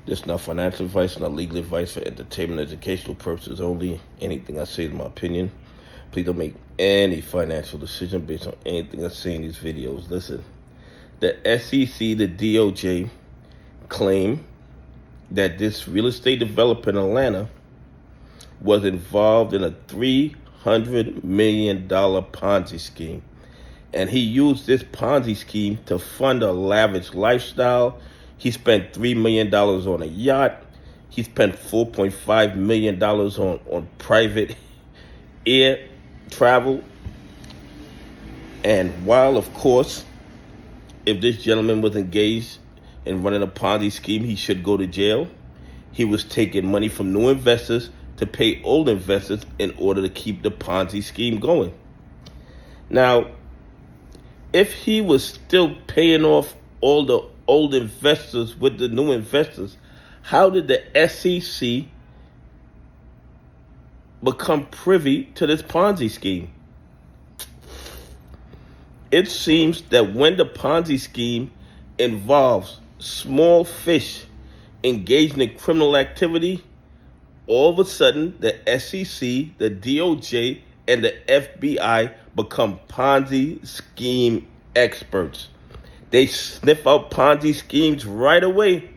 This is not financial advice, not legal advice, for entertainment, educational purposes only. Anything I say is my opinion. Please don't make any financial decision based on anything I say in these videos. Listen, the SEC, the DOJ, claim that this real estate developer in Atlanta was involved in a $300 million Ponzi scheme. And he used this Ponzi scheme to fund a lavish lifestyle. He spent $3 million on a yacht. He spent $4.5 million on private air travel. And while, of course, if this gentleman was engaged in running a Ponzi scheme, he should go to jail. He was taking money from new investors to pay old investors in order to keep the Ponzi scheme going. Now, if he was still paying off all the old investors with the new investors, how did the SEC become privy to this Ponzi scheme? It seems that when the Ponzi scheme involves small fish engaged in criminal activity, all of a sudden the SEC, the DOJ, and the FBI become Ponzi scheme experts. They sniff out Ponzi schemes right away.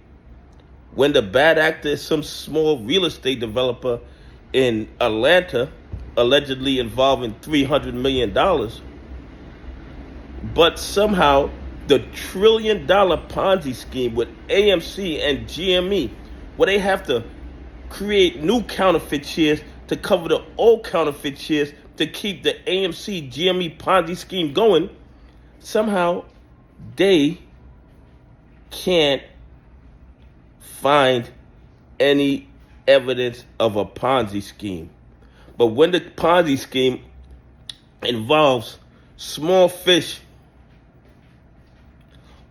When the bad actor is some small real estate developer in Atlanta, allegedly involving $300 million, but somehow the $1 trillion Ponzi scheme with AMC and GME, where they have to create new counterfeit shares to cover the old counterfeit shares to keep the AMC GME Ponzi scheme going, somehow they can't find any evidence of a Ponzi scheme. But when the Ponzi scheme involves small fish,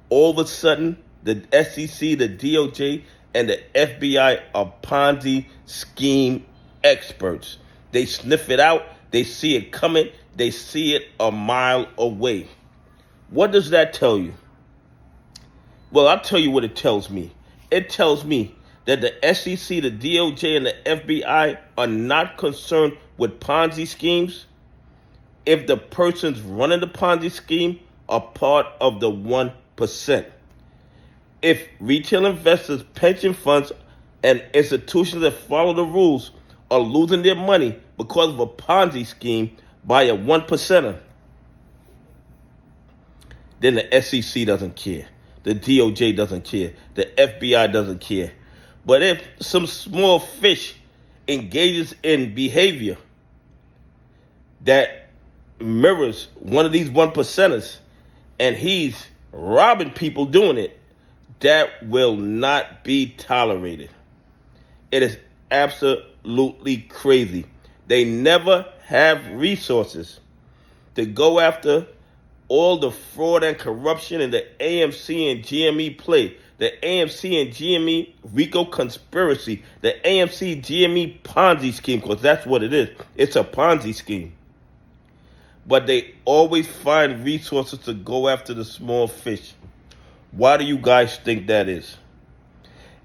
all of a sudden the SEC, the DOJ, and the FBI are Ponzi scheme experts. They sniff it out. They see it coming. They see it a mile away. What does that tell you? Well, I'll tell you what it tells me. It tells me that the SEC, the DOJ, and the FBI are not concerned with Ponzi schemes if the persons running the Ponzi scheme are part of the 1%. If retail investors, pension funds, and institutions that follow the rules are losing their money because of a Ponzi scheme by a 1%er, then the SEC doesn't care. The DOJ doesn't care. The FBI doesn't care. But if some small fish engages in behavior that mirrors one of these 1%ers and he's robbing people doing it, that will not be tolerated. It is absolutely crazy. They never have resources to go after all the fraud and corruption in the AMC and GME play, the AMC and GME RICO conspiracy, the AMC GME Ponzi scheme, because that's what it is. It's a Ponzi scheme. But they always find resources to go after the small fish. Why do you guys think that is?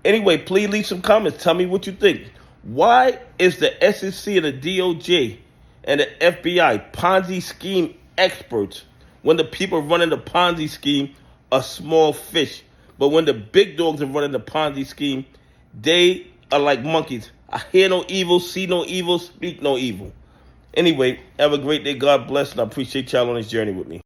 Anyway, please leave some comments. Tell me what you think. Why is the SEC and the DOJ and the FBI Ponzi scheme experts when the people running the Ponzi scheme are small fish? But when the big dogs are running the Ponzi scheme, they are like monkeys. I hear no evil, see no evil, speak no evil. Anyway, have a great day. God bless, and I appreciate y'all on this journey with me.